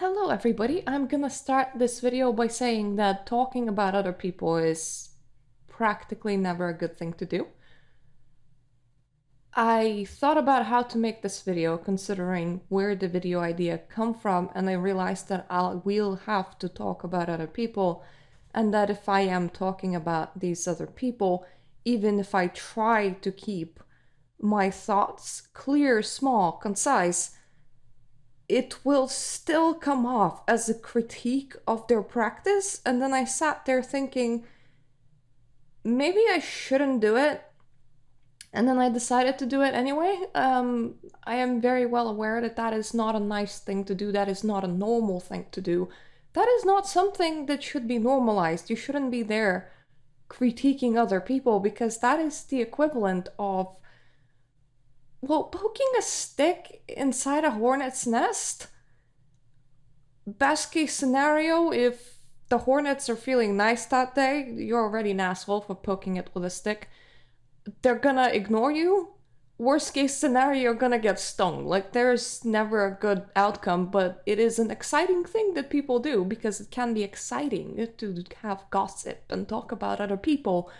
Hello everybody, I'm gonna start this video by saying that talking about other people is practically never a good thing to do. I thought about how to make this video considering where the video idea come from, and I realized that I will have to talk about other people, and that if I am talking about these other people, even if I try to keep my thoughts clear, small, concise, it will still come off as a critique of their practice. And then I sat there thinking, maybe I shouldn't do it. And then I decided to do it anyway. I am very well aware that that is not a nice thing to do. That is not a normal thing to do. That is not something that should be normalized. You shouldn't be there critiquing other people, because that is the equivalent of, well, poking a stick inside a hornet's nest. Best case scenario, if the hornets are feeling nice that day, you're already an asshole for poking it with a stick. They're gonna ignore you. Worst case scenario, you're gonna get stung. Like, there's never a good outcome, but it is an exciting thing that people do, because it can be exciting to have gossip and talk about other people.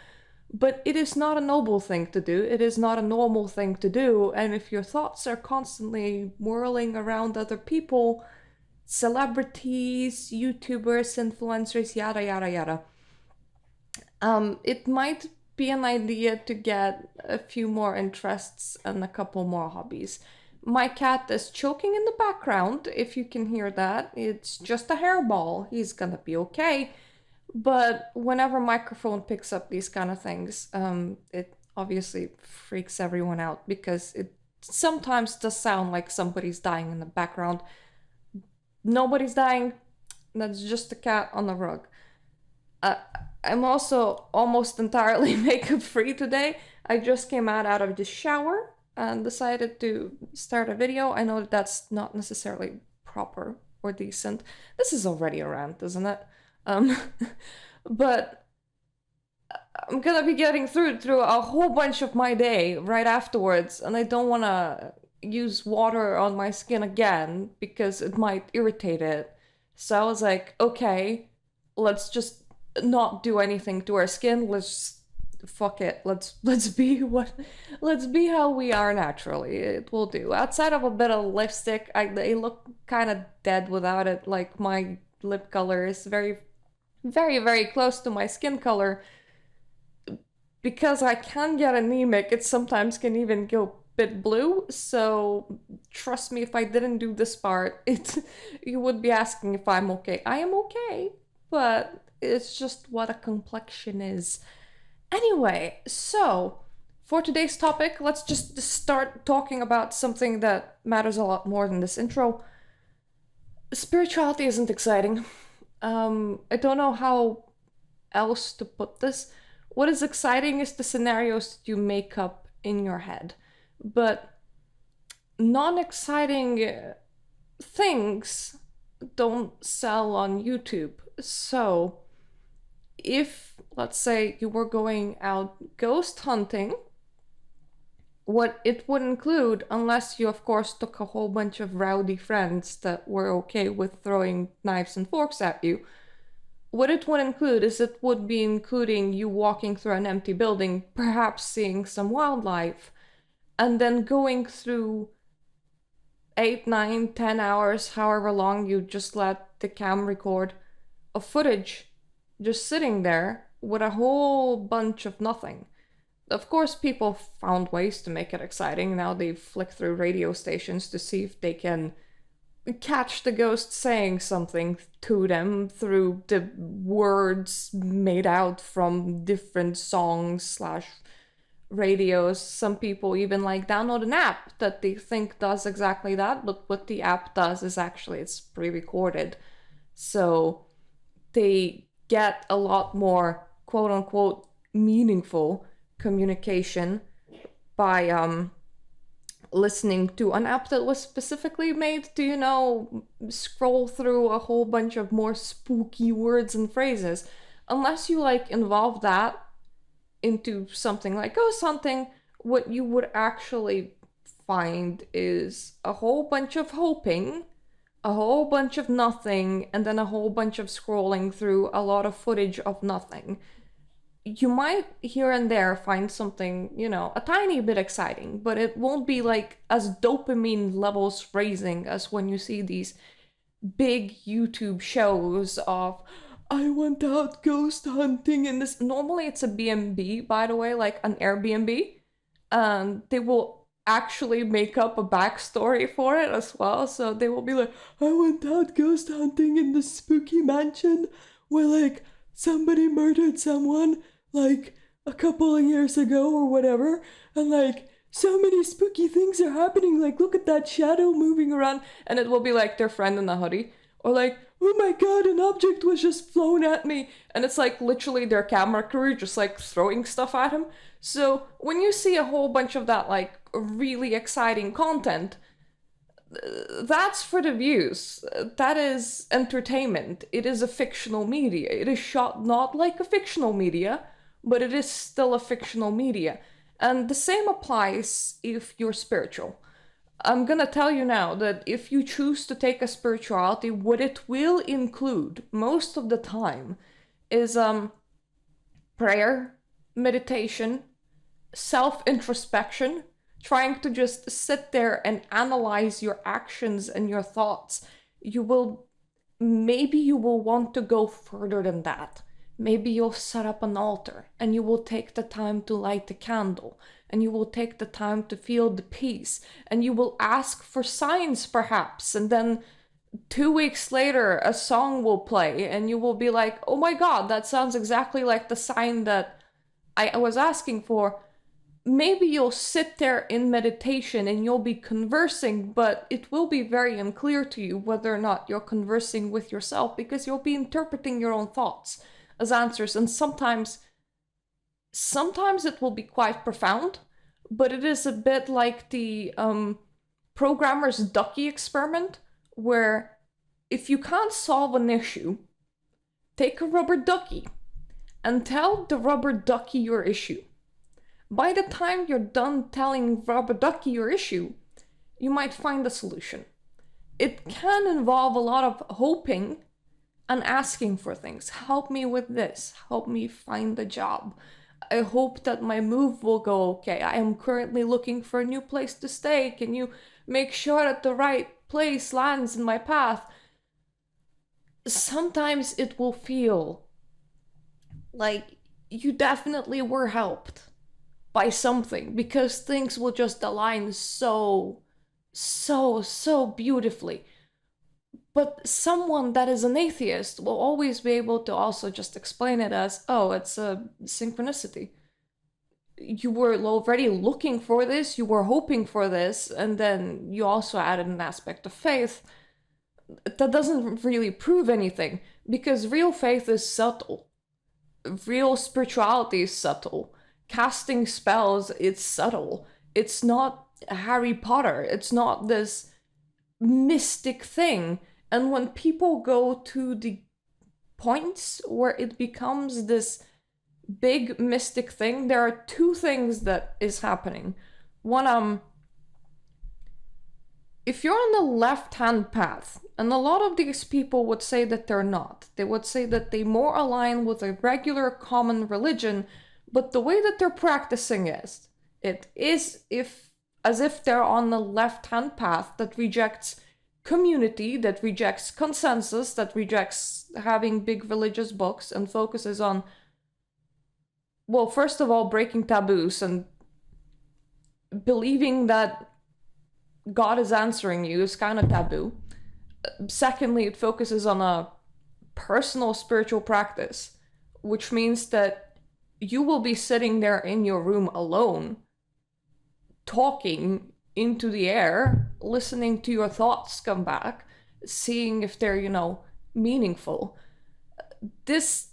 But it is not a noble thing to do. It is not a normal thing to do. And if your thoughts are constantly whirling around other people, celebrities, YouTubers, influencers, yada yada yada, it might be an idea to get a few more interests and a couple more hobbies. My cat is choking in the background. If you can hear that, it's just a hairball. He's gonna be okay. But whenever microphone picks up these kind of things, it obviously freaks everyone out, because it sometimes does sound like somebody's dying in the background. Nobody's dying. That's just a cat on the rug. I'm also almost entirely makeup free today. I just came out of the shower and decided to start a video. I know that that's not necessarily proper or decent. This is already a rant, isn't it? But I'm gonna be getting through a whole bunch of my day right afterwards, and I don't want to use water on my skin again because it might irritate it. So I was like, okay, let's just not do anything to our skin. Let's fuck it. Let's be how we are naturally. It will do. Outside of a bit of lipstick, I look kind of dead without it. Like, my lip color is very, very close to my skin color. Because I can get anemic, it sometimes can even go a bit blue. So trust me, if I didn't do this part, you would be asking if I'm okay. I am okay, but it's just what a complexion is. Anyway, so for today's topic, let's just start talking about something that matters a lot more than this intro. Spirituality isn't exciting. I don't know how else to put this. What is exciting is the scenarios that you make up in your head. But non-exciting things don't sell on YouTube. So if, let's say, you were going out ghost hunting, what it would include, unless you of course took a whole bunch of rowdy friends that were okay with throwing knives and forks at you, what it would include is, it would be including you walking through an empty building, perhaps seeing some wildlife, and then going through 8, 9, 10 hours, however long you just let the cam record, of footage just sitting there with a whole bunch of nothing. Of course, people found ways to make it exciting. Now they flick through radio stations to see if they can catch the ghost saying something to them through the words made out from different songs slash radios. Some people even like download an app that they think does exactly that, but what the app does is actually it's pre-recorded. So they get a lot more quote unquote meaningful communication by listening to an app that was specifically made to, scroll through a whole bunch of more spooky words and phrases. Unless you involve that into something like ghost hunting, what you would actually find is a whole bunch of hoping, a whole bunch of nothing and then a whole bunch of scrolling through a lot of footage of nothing. You might here and there find something, a tiny bit exciting, but it won't be like as dopamine levels raising as when you see these big YouTube shows of I went out ghost hunting in this. Normally it's a B&B, by the way, like an Airbnb. And they will actually make up a backstory for it as well. So they will be like, I went out ghost hunting in the spooky mansion where like somebody murdered someone like a couple of years ago or whatever. And like so many spooky things are happening. Like, look at that shadow moving around. And it will be like their friend in a hoodie. Or like, oh my god, an object was just flown at me. And it's like literally their camera crew just like throwing stuff at him. So when you see a whole bunch of that like really exciting content, that's for the views. That is entertainment. It is a fictional media. It is shot not like a fictional media, but it is still a fictional media. And the same applies if you're spiritual. I'm gonna tell you now that if you choose to take a spirituality, what it will include most of the time is prayer, meditation, self-introspection, trying to just sit there and analyze your actions and your thoughts. Maybe you will want to go further than that. Maybe you'll set up an altar and you will take the time to light a candle and you will take the time to feel the peace and you will ask for signs perhaps, and then 2 weeks later a song will play and you will be like, oh my god, that sounds exactly like the sign that I was asking for. Maybe you'll sit there in meditation and you'll be conversing, but it will be very unclear to you whether or not you're conversing with yourself because you'll be interpreting your own thoughts as answers. And sometimes it will be quite profound, but it is a bit like the programmer's ducky experiment, where if you can't solve an issue, take a rubber ducky and tell the rubber ducky your issue. By the time you're done telling rubber ducky your issue, you might find a solution. It can involve a lot of hoping and asking for things. Help me with this. Help me find a job. I hope that my move will go okay. I am currently looking for a new place to stay. Can you make sure that the right place lands in my path? Sometimes it will feel like you definitely were helped by something because things will just align so beautifully. But someone that is an atheist will always be able to also just explain it as, oh, it's a synchronicity. You were already looking for this, you were hoping for this, and then you also added an aspect of faith. That doesn't really prove anything, because real faith is subtle. Real spirituality is subtle. Casting spells, it's subtle. It's not Harry Potter. It's not this mystic thing. And when people go to the points where it becomes this big mystic thing, there are two things that is happening. One, if you're on the left-hand path, and a lot of these people would say that they're not. They would say that they more align with a regular common religion, but the way that they're practicing it is as if they're on the left-hand path that rejects community, that rejects consensus, that rejects having big religious books and focuses on, well, first of all, breaking taboos and believing that God is answering you is kind of taboo. Secondly, it focuses on a personal spiritual practice, which means that you will be sitting there in your room alone, talking into the air, listening to your thoughts come back, seeing if they're, meaningful. This,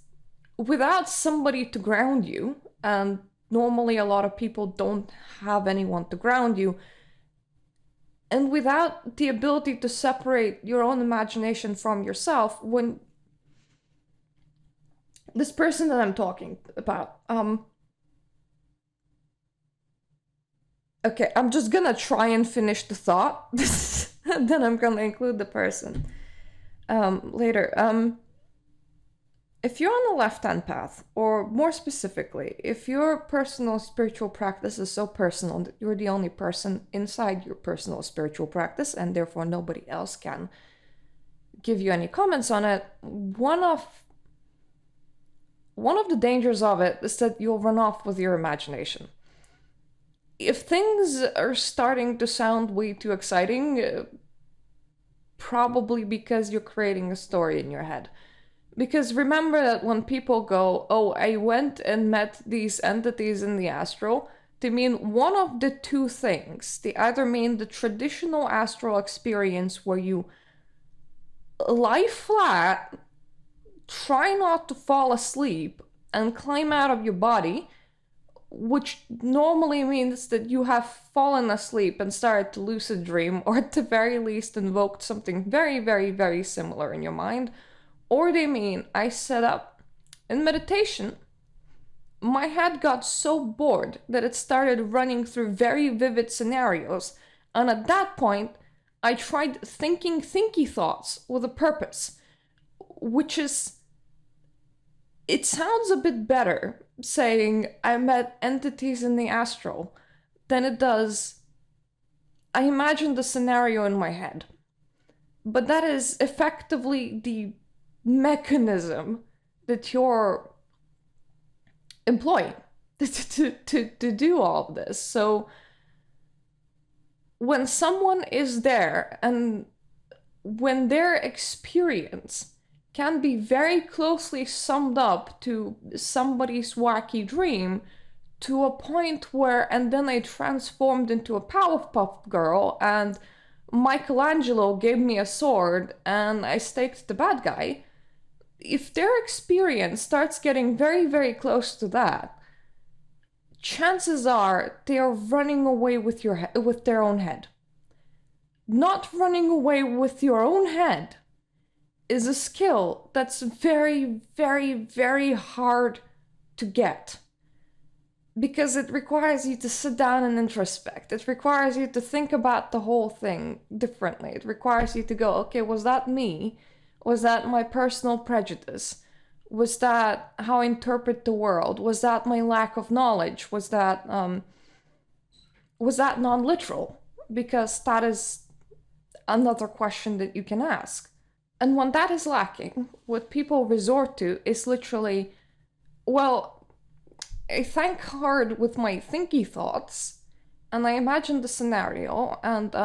without somebody to ground you, and normally a lot of people don't have anyone to ground you, and without the ability to separate your own imagination from yourself, when this person that I'm talking about, okay, I'm just gonna try and finish the thought. then I'm gonna include the person later. If you're on the left-hand path, or more specifically, if your personal spiritual practice is so personal that you're the only person inside your personal spiritual practice, and therefore nobody else can give you any comments on it, one of the dangers of it is that you'll run off with your imagination. If things are starting to sound way too exciting, probably because you're creating a story in your head. Because remember that when people go, oh, I went and met these entities in the astral, they mean one of the two things. They either mean the traditional astral experience where you lie flat, try not to fall asleep, and climb out of your body, which normally means that you have fallen asleep and started to lucid dream, or at the very least invoked something very, very, very similar in your mind. Or they mean, I set up in meditation, my head got so bored that it started running through very vivid scenarios, and at that point, I tried thinking thinky thoughts with a purpose, which is, it sounds a bit better saying I met entities in the astral than it does I imagined the scenario in my head. But that is effectively the mechanism that you're employing to do all of this. So when someone is there and when their experience can be very closely summed up to somebody's wacky dream, to a point where, and then I transformed into a Powerpuff Girl and Michelangelo gave me a sword and I staked the bad guy. If their experience starts getting very, very close to that, chances are they are running away with with their own head. Not running away with your own head is a skill that's very, very, very hard to get. Because it requires you to sit down and introspect. It requires you to think about the whole thing differently. It requires you to go, okay, was that me? Was that my personal prejudice? Was that how I interpret the world? Was that my lack of knowledge? Was that non-literal? Because that is another question that you can ask. And when that is lacking, what people resort to is literally, well, I think hard with my thinky thoughts, and I imagined the scenario, and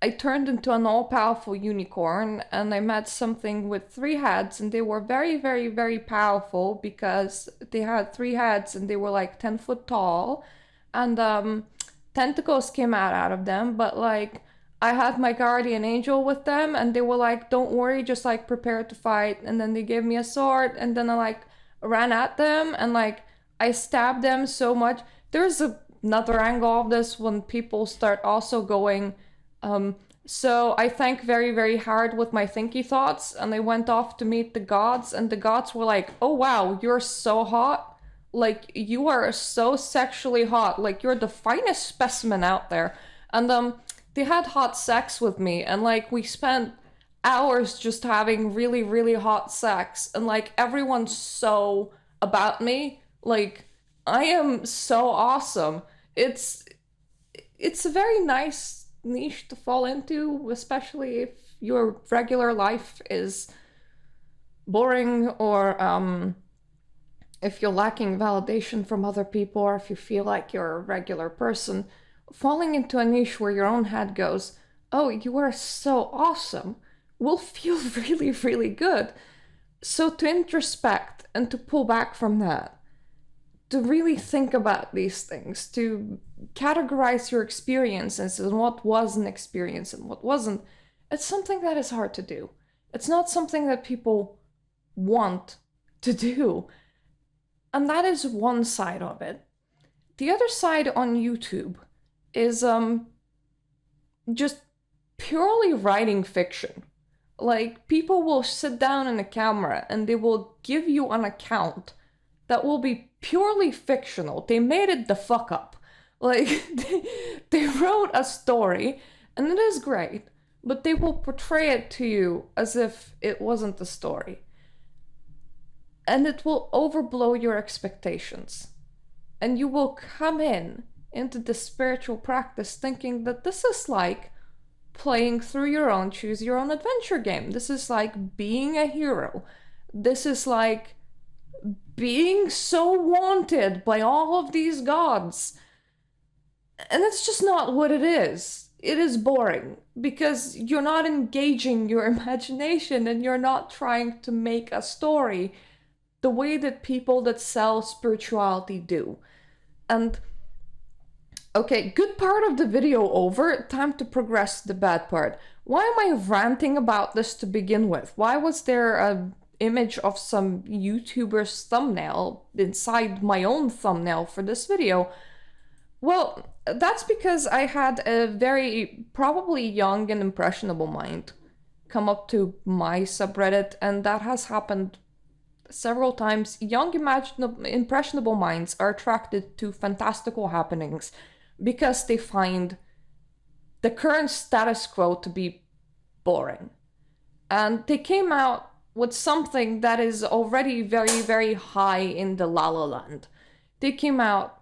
I turned into an all-powerful unicorn, and I met something with 3 heads, and they were very, very, very powerful because they had 3 heads, and they were like 10 foot tall, and tentacles came out of them, but like, I had my guardian angel with them, and they were like, don't worry, just like prepare to fight, and then they gave me a sword, and then I like ran at them, and like, I stabbed them so much. There's another angle of this when people start also going, so I think very, very hard with my thinky thoughts, and I went off to meet the gods, and the gods were like, oh wow, you're so hot. Like, you are so sexually hot. Like, you're the finest specimen out there. And they had hot sex with me, and like, we spent hours just having really, really hot sex, and like, everyone's so about me. Like, I am so awesome. It's a very nice niche to fall into, especially if your regular life is boring, or if you're lacking validation from other people, or if you feel like you're a regular person. Falling into a niche where your own head goes, oh, you are so awesome, will feel really, really good. So to introspect and to pull back from that, to really think about these things, to categorize your experiences and what was an experience and what wasn't, it's something that is hard to do. It's not something that people want to do. And that is one side of it. The other side on YouTube is just purely writing fiction. Like, people will sit down in a camera and they will give you an account that will be purely fictional. They made it the fuck up. Like, they wrote a story And it is great, but they will portray it to you as if it wasn't the story. And it will overblow your expectations. And you will come into the spiritual practice thinking that this is like playing through your own choose your own adventure game. This is like being a hero. This is like being so wanted by all of these gods. And it's just not what it is. It is boring because you're not engaging your imagination and you're not trying to make a story the way that people that sell spirituality do. And okay, good part of the video over, time to progress to the bad part. Why am I ranting about this to begin with? Why was there a image of some YouTuber's thumbnail inside my own thumbnail for this video? Well, that's because I had a very probably young and impressionable mind come up to my subreddit, and that has happened several times. Young, impressionable minds are attracted to fantastical happenings because they find the current status quo to be boring. And they came out with something that is already very, very high in the La La Land. They came out,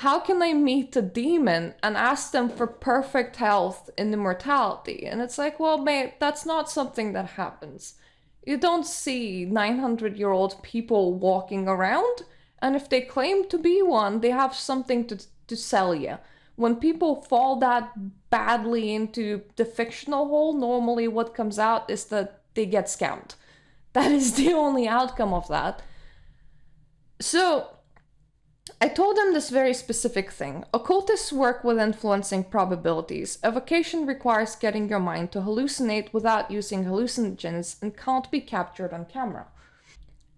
how can I meet a demon and ask them for perfect health and immortality? And it's like, well, mate, that's not something that happens. You don't see 900-year-old people walking around, and if they claim to be one, they have something to sell you. When people fall that badly into the fictional hole, normally what comes out is that they get scammed. That is the only outcome of that. So I told him this very specific thing. Occultists work with influencing probabilities. Evocation requires getting your mind to hallucinate without using hallucinogens and can't be captured on camera.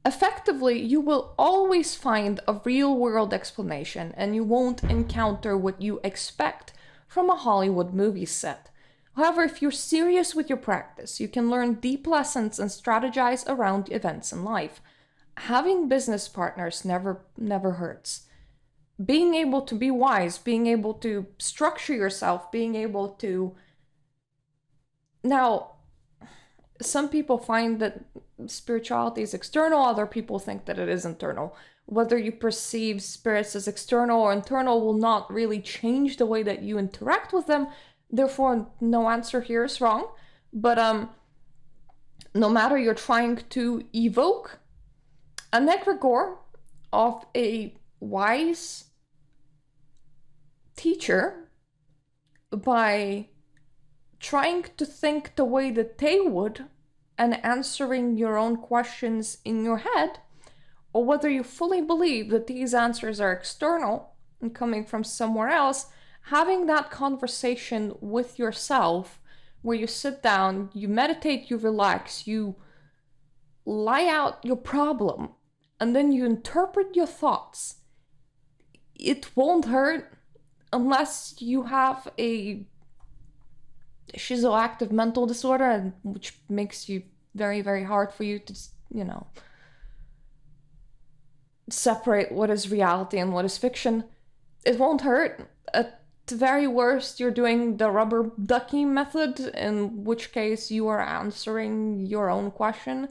Effectively, you will always find a real-world explanation and you won't encounter what you expect from a Hollywood movie set. However, if you're serious with your practice, you can learn deep lessons and strategize around events in life. Having business partners never hurts. Being able to be wise, being able to structure yourself, being able to... Now, some people find that spirituality is external, other people think that it is internal. Whether you perceive spirits as external or internal will not really change the way that you interact with them. Therefore, no answer here is wrong. But no matter you're trying to evoke an egregore of a wise teacher by trying to think the way that they would and answering your own questions in your head, or whether you fully believe that these answers are external and coming from somewhere else, having that conversation with yourself where you sit down, you meditate, you relax, you lie out your problem, and then you interpret your thoughts. It won't hurt unless you have a schizoactive mental disorder, which makes you very, very hard for you to, separate what is reality and what is fiction. It won't hurt. At the very worst, you're doing the rubber ducky method, in which case you are answering your own question.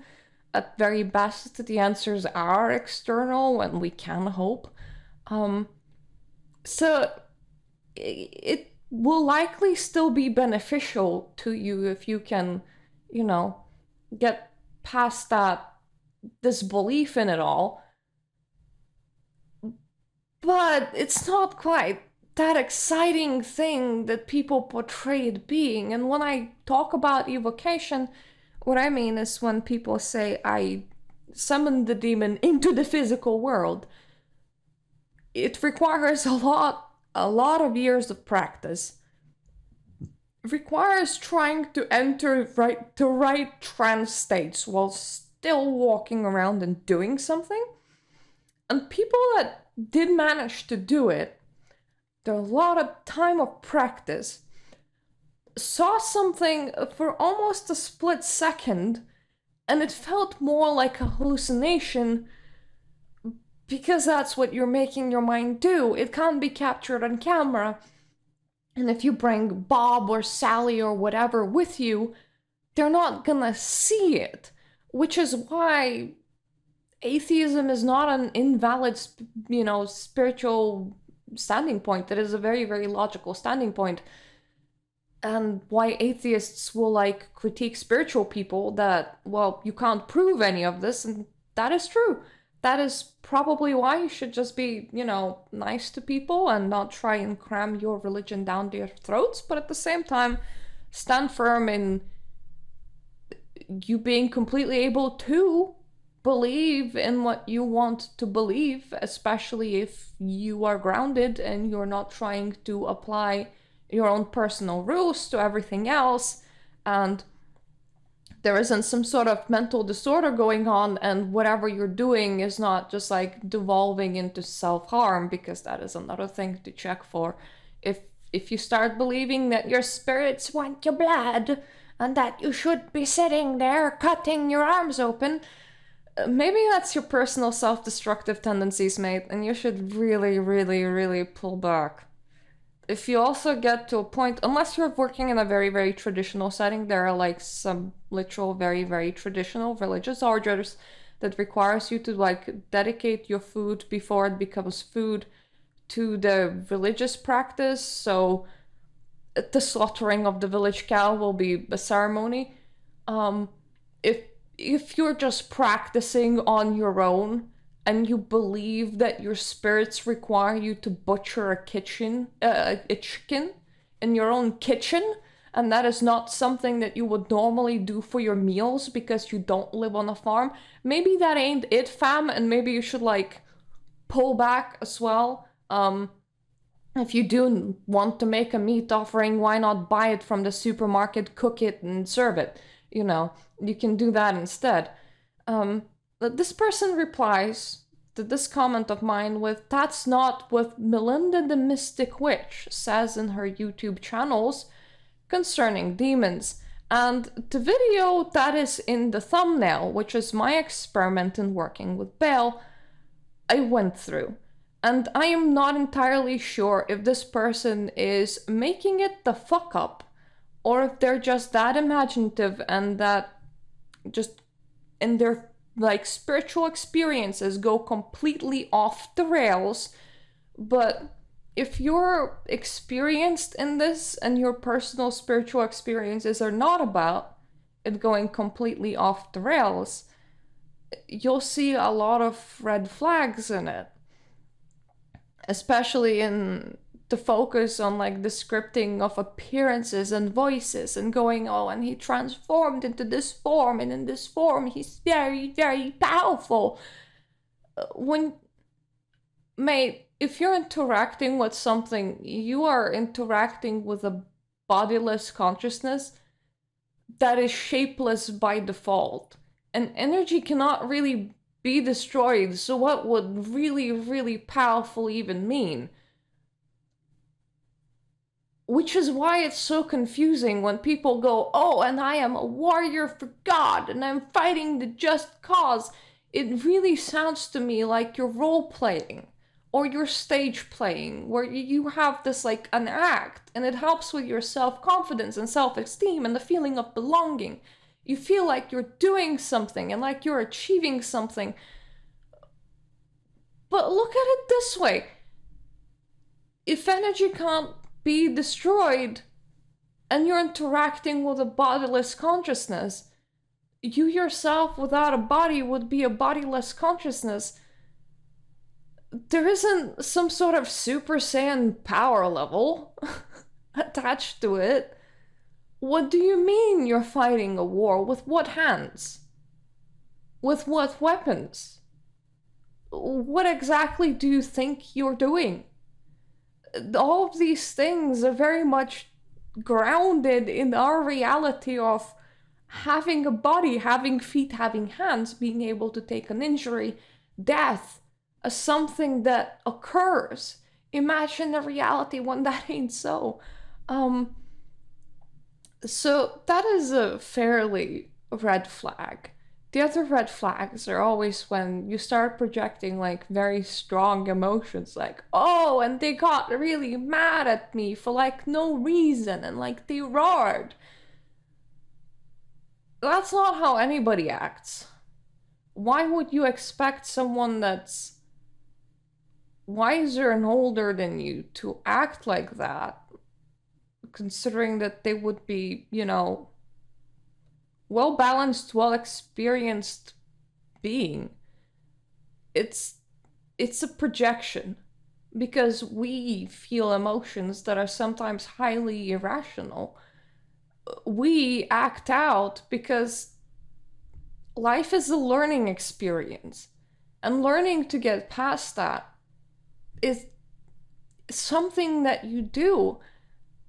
At very best, the answers are external, and we can hope. So it will likely still be beneficial to you if you can, get past this belief in it all. But it's not quite that exciting thing that people portray it being. And when I talk about evocation, what I mean is when people say I summoned the demon into the physical world, it requires a lot of years of practice. It requires trying to enter the right trance states while still walking around and doing something. And people that did manage to do it, after a lot of time of practice, saw something for almost a split second, and it felt more like a hallucination because that's what you're making your mind do. It can't be captured on camera. And if you bring Bob or Sally or whatever with you, they're not gonna see it. Which is why atheism is not an invalid, spiritual standing point. It is a very, very logical standing point. And why atheists will like critique spiritual people that, well, you can't prove any of this, and that is true. That is probably why you should just be, nice to people and not try and cram your religion down their throats, but at the same time, stand firm in you being completely able to believe in what you want to believe, especially if you are grounded and you're not trying to apply your own personal rules to everything else, and there isn't some sort of mental disorder going on, and whatever you're doing is not just like devolving into self-harm, because that is another thing to check for. If you start believing that your spirits want your blood and that you should be sitting there cutting your arms open, maybe that's your personal self-destructive tendencies, mate, and you should really, really, really pull back. If you also get to a point, unless you're working in a very, very traditional setting, there are like some literal very, very traditional religious orders that requires you to like dedicate your food before it becomes food to the religious practice. So the slaughtering of the village cow will be a ceremony. If you're just practicing on your own and you believe that your spirits require you to butcher a chicken in your own kitchen, and that is not something that you would normally do for your meals because you don't live on a farm, maybe that ain't it, fam, and maybe you should like pull back as well. If you do want to make a meat offering, why not buy it from the supermarket, cook it, and serve it? You can do that instead. This person replies to this comment of mine with, "That's not what Melinda the Mystic Witch says in her YouTube channels concerning demons." And the video that is in the thumbnail, which is my experiment in working with Bale, I went through. And I am not entirely sure if this person is making it the fuck up, or if they're just that imaginative and that just in their like spiritual experiences go completely off the rails. But if you're experienced in this and your personal spiritual experiences are not about it going completely off the rails, you'll see a lot of red flags in it, especially in the focus on like the scripting of appearances and voices and going, oh, and he transformed into this form, and in this form he's very, very powerful. Mate, if you're interacting with something, you are interacting with a bodiless consciousness that is shapeless by default, and energy cannot really be destroyed, so what would really, really powerful even mean? Which is why it's so confusing when people go, oh, and I am a warrior for God, and I'm fighting the just cause. It really sounds to me like you're role-playing, or you're stage playing, where you have this like an act, and it helps with your self-confidence and self-esteem and the feeling of belonging. You feel like you're doing something and like you're achieving something. But look at it this way. If energy can't be destroyed and you're interacting with a bodiless consciousness, you yourself without a body would be a bodiless consciousness. There isn't some sort of Super Saiyan power level attached to it. What do you mean you're fighting a war? With what hands? With what weapons? What exactly do you think you're doing? All of these things are very much grounded in our reality of having a body, having feet, having hands, being able to take an injury, death, as something that occurs. Imagine a reality when that ain't so. So that is a fairly red flag. The other red flags are always when you start projecting like very strong emotions, like, oh, and they got really mad at me for like no reason and like they roared. That's not how anybody acts. Why would you expect someone that's wiser and older than you to act like that, considering that they would be, well balanced, well experienced being? It's a projection because we feel emotions that are sometimes highly irrational. We act out because life is a learning experience, and learning to get past that is something that you do.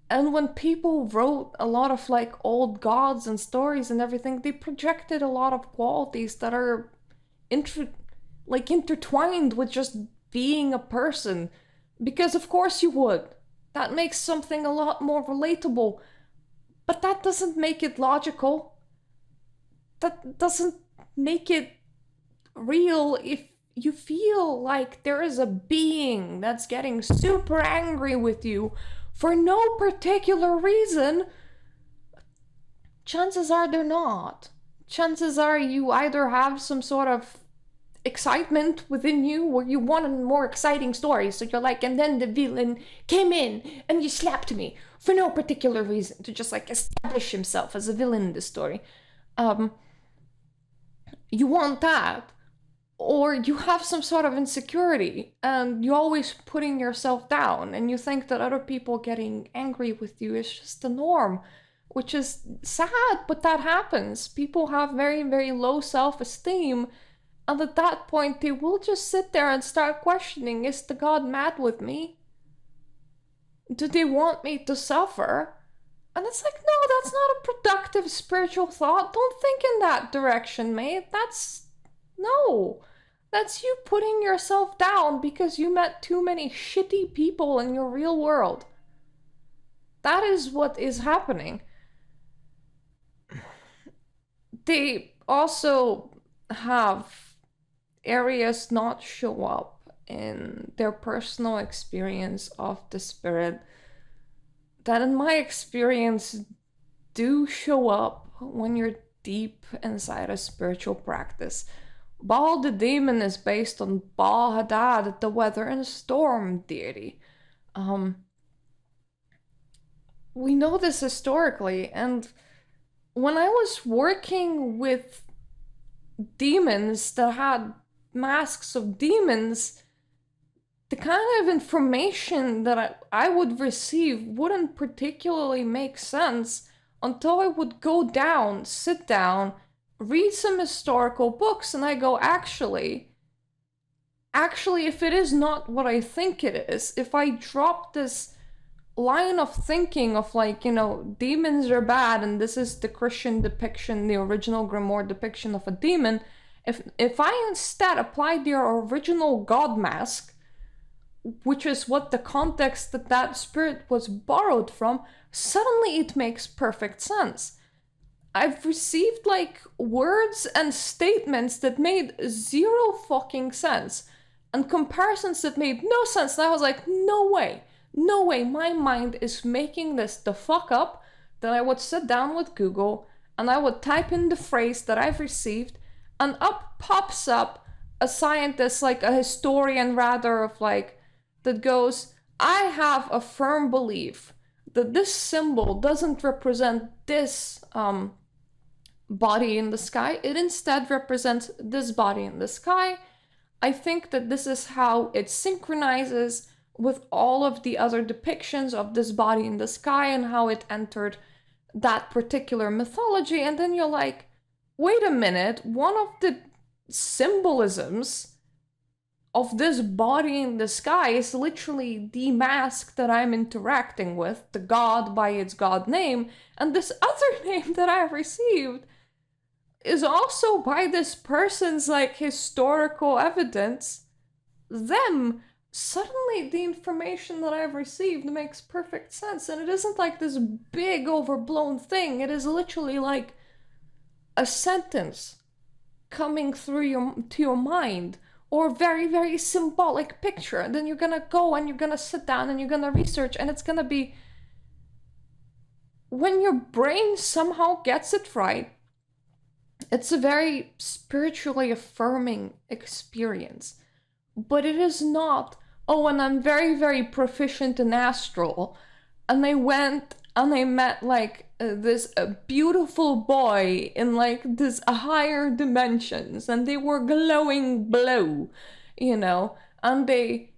And when people wrote a lot of like old gods and stories and everything, they projected a lot of qualities that are intertwined with just being a person. Because of course you would. That makes something a lot more relatable. But that doesn't make it logical. That doesn't make it real. If you feel like there is a being that's getting super angry with you for no particular reason, chances are they're not. Chances are you either have some sort of excitement within you where you want a more exciting story, so you're like, and then the villain came in and you slapped me for no particular reason to just like establish himself as a villain in the story. You want that, or you have some sort of insecurity and you're always putting yourself down and you think that other people getting angry with you is just the norm, which is sad, but that happens. People have very, very low self-esteem, and at that point they will just sit there and start questioning, is the god mad with me? Do they want me to suffer? And it's like, no, that's not a productive spiritual thought. Don't think in that direction, mate. No. That's you putting yourself down because you met too many shitty people in your real world. That is what is happening. They also have areas not show up in their personal experience of the spirit that, in my experience, do show up when you're deep inside a spiritual practice. Baal the demon is based on Baal Hadad, the weather and storm deity. We know this historically, and when I was working with demons that had masks of demons, the kind of information that I would receive wouldn't particularly make sense until I would go down, sit down, read some historical books, and I go, actually, if it is not what I think it is, if I drop this line of thinking of like, demons are bad and this is the Christian depiction, the original Grimoire depiction of a demon, if I instead apply their original god mask, which is what the context that spirit was borrowed from, suddenly it makes perfect sense. I've received like words and statements that made zero fucking sense and comparisons that made no sense, and I was like, no way, my mind is making this the fuck up. Then I would sit down with Google and I would type in the phrase that I've received, and up pops up a scientist, like a historian rather, of like, that goes, I have a firm belief that this symbol doesn't represent this body in the sky. It instead represents this body in the sky. I think that this is how it synchronizes with all of the other depictions of this body in the sky and how it entered that particular mythology. And then you're like, wait a minute, one of the symbolisms of this body in the sky is literally the mask that I'm interacting with, the god by its god name, and this other name that I've received is also by this person's like historical evidence, them. Suddenly the information that I've received makes perfect sense, and it isn't like this big overblown thing. It is literally like a sentence coming through your mind, or very, very symbolic picture, and then you're gonna go and you're gonna sit down and you're gonna research, and it's gonna be, when your brain somehow gets it right, it's a very spiritually affirming experience. But it is not, oh, and I'm very, very proficient in astral, and I went and I met like this beautiful boy in like this higher dimensions, and they were glowing blue, you know, and they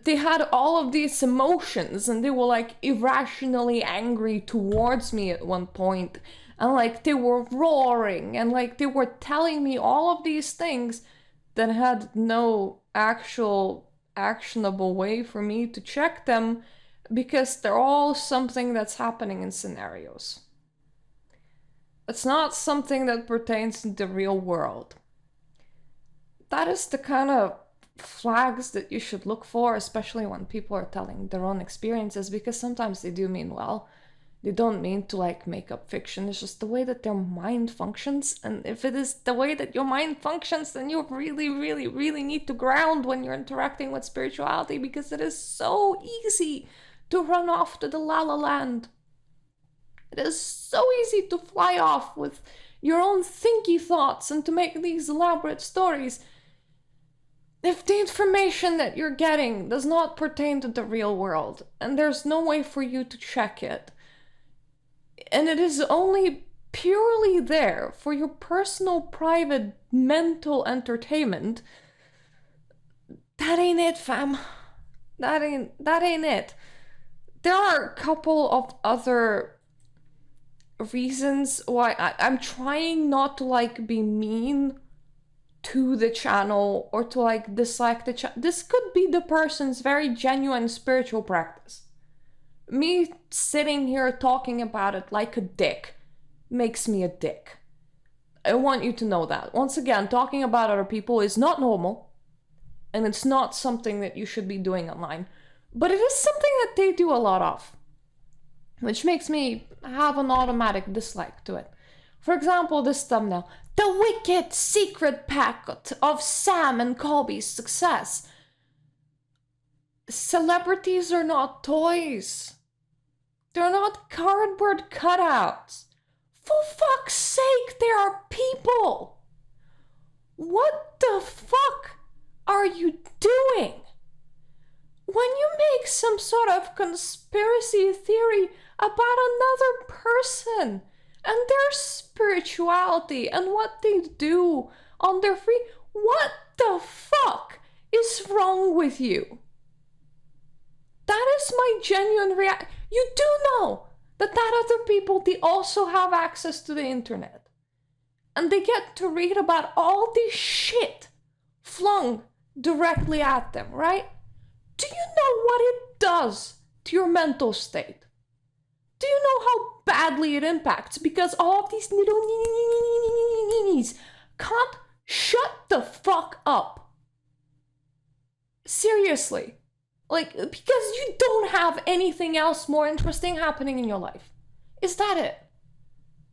had all of these emotions, and they were like irrationally angry towards me at one point, and like they were roaring, and like they were telling me all of these things that had no actual actionable way for me to check them, because they're all something that's happening in scenarios. It's not something that pertains to the real world. That is the kind of flags that you should look for, especially when people are telling their own experiences, because sometimes they do mean well. They don't mean to like make up fiction. It's just the way that their mind functions. And if it is the way that your mind functions, then you really, really, really need to ground when you're interacting with spirituality, because it is so easy to run off to the la la land. It is so easy to fly off with your own thinky thoughts and to make these elaborate stories if the information that you're getting does not pertain to the real world, and there's no way for you to check it, and it is only purely there for your personal, private, mental entertainment, that ain't it, fam. That ain't it. There are a couple of other reasons why I'm trying not to like be mean to the channel or to like dislike the channel. This could be the person's very genuine spiritual practice. Me sitting here talking about it like a dick makes me a dick. I want you to know that. Once again, talking about other people is not normal, and it's not something that you should be doing online. But it is something that they do a lot of, which makes me have an automatic dislike to it. For example, this thumbnail. The wicked secret packet of Sam and Colby's success. Celebrities are not toys. They're not cardboard cutouts. For fuck's sake, they are people. What the fuck are you doing? When you make some sort of conspiracy theory about another person and their spirituality and what they do on their free, what the fuck is wrong with you? That is my genuine reaction. You do know that other people, they also have access to the internet. And they get to read about all this shit flung directly at them, right? Do you know what it does to your mental state? Do you know how badly it impacts? Because all of these little can't shut the fuck up. Seriously. Like, because you don't have anything else more interesting happening in your life. Is that it?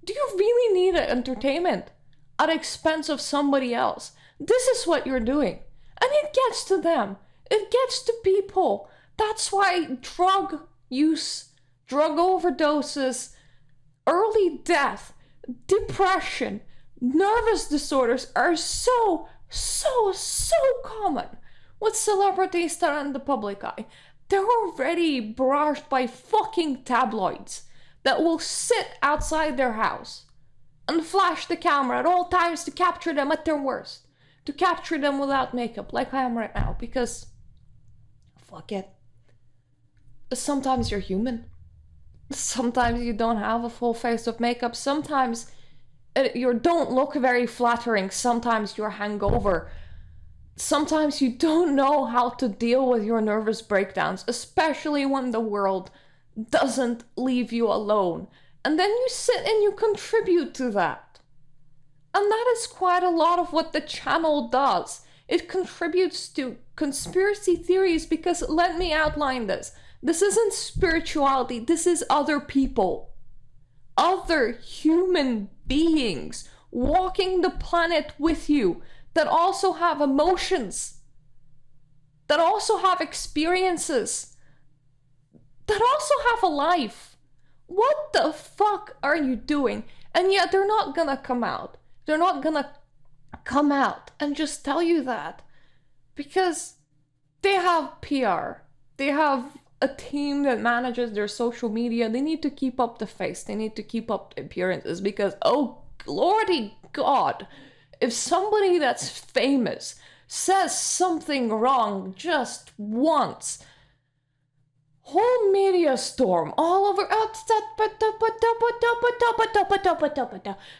Do you really need entertainment at the expense of somebody else? This is what you're doing. And it gets to them. It gets to people. That's why drug use, drug overdoses, early death, depression, nervous disorders are so common with celebrities that are in the public eye. They're already barraged by fucking tabloids that will sit outside their house and flash the camera at all times to capture them at their worst. To capture them without makeup, like I am right now, because fuck it. Sometimes you're human. Sometimes you don't have a full face of makeup. Sometimes you don't look very flattering. Sometimes you're hungover. Sometimes you don't know how to deal with your nervous breakdowns, especially when the world doesn't leave you alone. And then you sit and you contribute to that. And that is quite a lot of what the channel does. It contributes to conspiracy theories because, let me outline this. This isn't spirituality, this is other people. Other human beings walking the planet with you, that also have emotions, that also have experiences, that also have a life. What the fuck are you doing? And yet they're not gonna come out. They're not gonna come out and just tell you that, because they have PR. They have a team that manages their social media. They need to keep up the face. They need to keep up the appearances, because, oh, lordy God, if somebody that's famous says something wrong just once, whole media storm all over,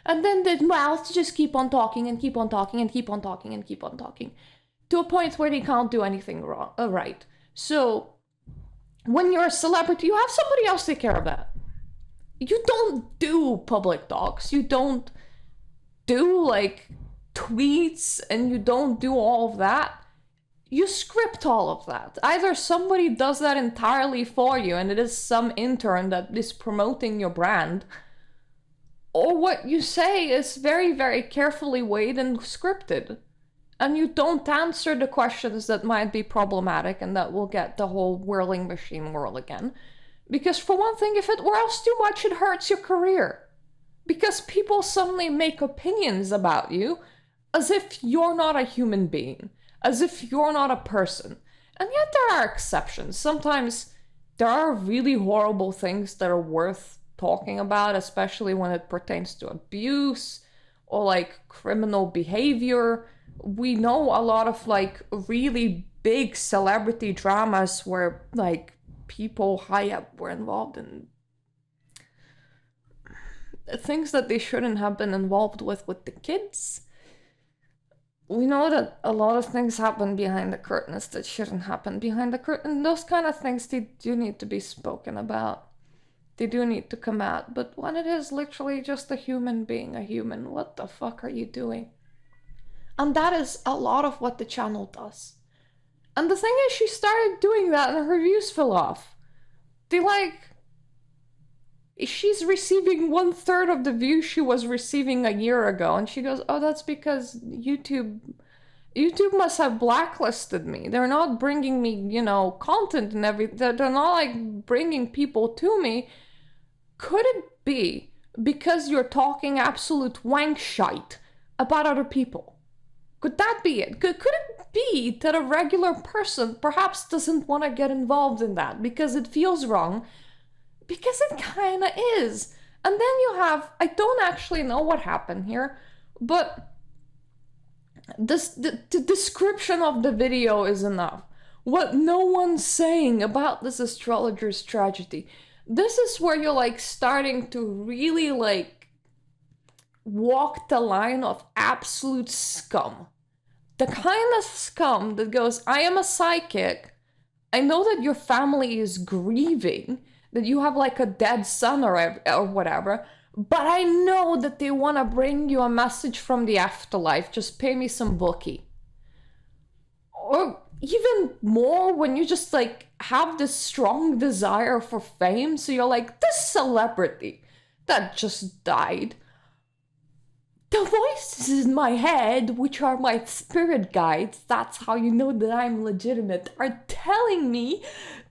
and then the mouths just keep on talking and keep on talking and keep on talking and keep on talking, to a point where they can't do anything wrong, right? So when you're a celebrity, you have somebody else take care of that. You don't do public talks. You don't do like tweets, and you don't do all of that. You script all of that. Either somebody does that entirely for you, and it is some intern that is promoting your brand, or what you say is very, very carefully weighed and scripted. And you don't answer the questions that might be problematic and that will get the whole whirling machine whirl again. Because for one thing, if it whirls too much, it hurts your career. Because people suddenly make opinions about you as if you're not a human being, as if you're not a person. And yet there are exceptions. Sometimes there are really horrible things that are worth talking about, especially when it pertains to abuse or like criminal behavior. We know a lot of like really big celebrity dramas where like people high up were involved in things that they shouldn't have been involved with the kids. We know that a lot of things happen behind the curtains that shouldn't happen behind the curtain. Those kind of things, they do need to be spoken about. They do need to come out. But when it is literally just a human being a human, what the fuck are you doing? And that is a lot of what the channel does. And the thing is, she started doing that and her views fell off. She's receiving 1/3 of the views she was receiving a year ago. And she goes, oh, that's because YouTube must have blacklisted me. They're not bringing me, content and everything. They're not like bringing people to me. Could it be because you're talking absolute wank shite about other people? Could that be it? Could it be that a regular person perhaps doesn't want to get involved in that because it feels wrong? Because it kind of is. And then you have, I don't actually know what happened here, but the description of the video is enough. What no one's saying about this astrologer's tragedy. This is where you're like starting to really like walk the line of absolute scum. The kind of scum that goes, I am a psychic. I know that your family is grieving, that you have like a dead son or whatever, but I know that they want to bring you a message from the afterlife. Just pay me some bookie. Or even more when you just like have this strong desire for fame. So you're like, this celebrity that just died, the voices in my head, which are my spirit guides, that's how you know that I'm legitimate, are telling me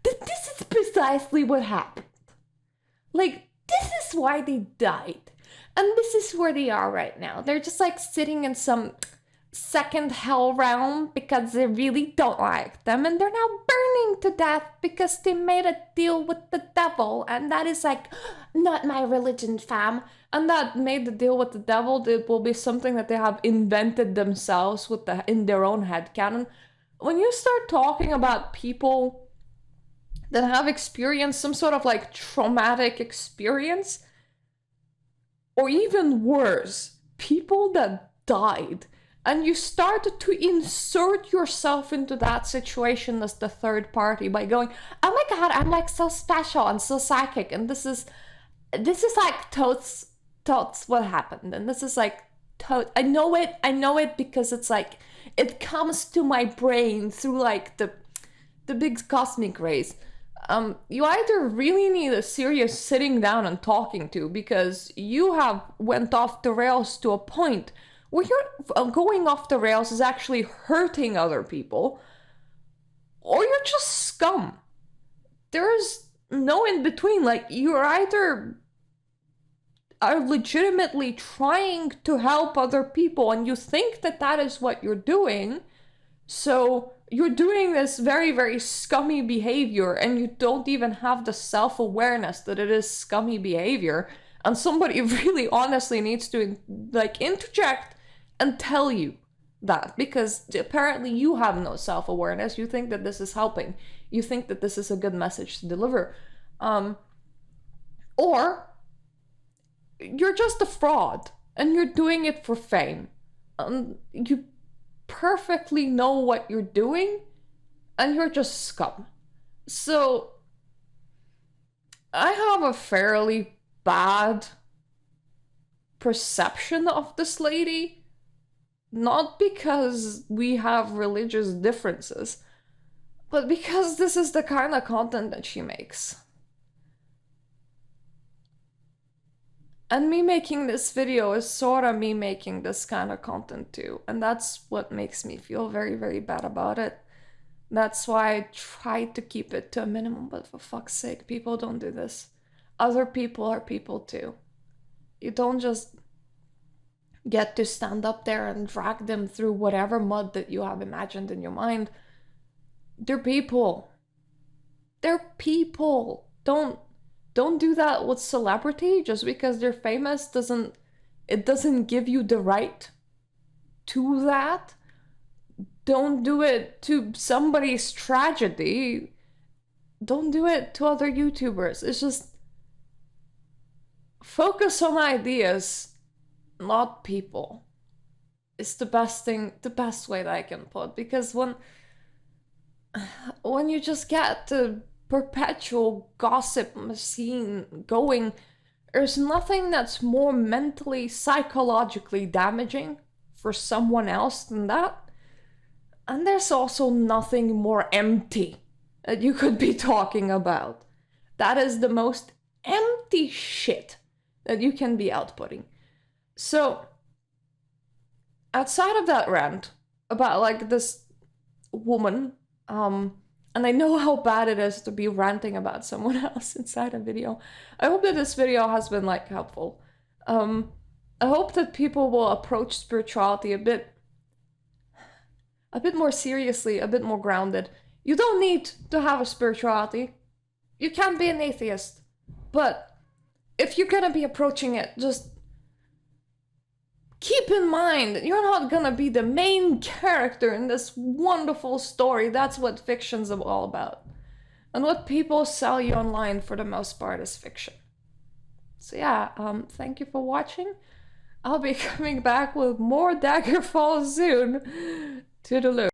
that this is precisely what happened. Like, this is why they died. And this is where they are right now. They're just like sitting in some second hell realm because they really don't like them. And they're now burning to death because they made a deal with the devil. And that is like, not my religion, fam. And that made the deal with the devil, it will be something that they have invented themselves in their own headcanon. When you start talking about people that have experienced some sort of like traumatic experience, or even worse, people that died, and you start to insert yourself into that situation as the third party by going, oh my god, I'm like so special and so psychic, and this is like totes what happened, and this is like I know it because it's like it comes to my brain through like the big cosmic rays. You either really need a serious sitting down and talking to, because you have went off the rails to a point where you're going off the rails is actually hurting other people, or you're just scum. There's no in between. Like, you're either are legitimately trying to help other people and you think that that is what you're doing, so you're doing this very, very scummy behavior and you don't even have the self-awareness that it is scummy behavior, and somebody really honestly needs to like interject and tell you that, because apparently you have no self-awareness. You think that this is helping, you think that this is a good message to deliver, or you're just a fraud and you're doing it for fame. You perfectly know what you're doing and you're just scum. So I have a fairly bad perception of this lady, not because we have religious differences, but because this is the kind of content that she makes. And me making this video is sort of me making this kind of content too. And that's what makes me feel very, very bad about it. That's why I try to keep it to a minimum, but for fuck's sake, people don't do this. Other people are people too. You don't just get to stand up there and drag them through whatever mud that you have imagined in your mind. They're people. They're people. Don't do that with celebrity. Just because they're famous doesn't give you the right to that. Don't do it to somebody's tragedy. Don't do it to other YouTubers. It's just focus on ideas, not people. It's the best way that I can put, because when you just get the perpetual gossip machine going, there's nothing that's more mentally, psychologically damaging for someone else than that. And there's also nothing more empty that you could be talking about. That is the most empty shit that you can be outputting. So, outside of that rant about like this woman, and I know how bad it is to be ranting about someone else inside a video. I hope that this video has been like helpful. I hope that people will approach spirituality a bit more seriously, a bit more grounded. You don't need to have a spirituality. You can be an atheist. But if you're gonna be approaching it, just keep in mind, you're not gonna be the main character in this wonderful story. That's what fiction's all about. And what people sell you online for the most part is fiction. So yeah, thank you for watching. I'll be coming back with more Daggerfall soon. Toodaloo.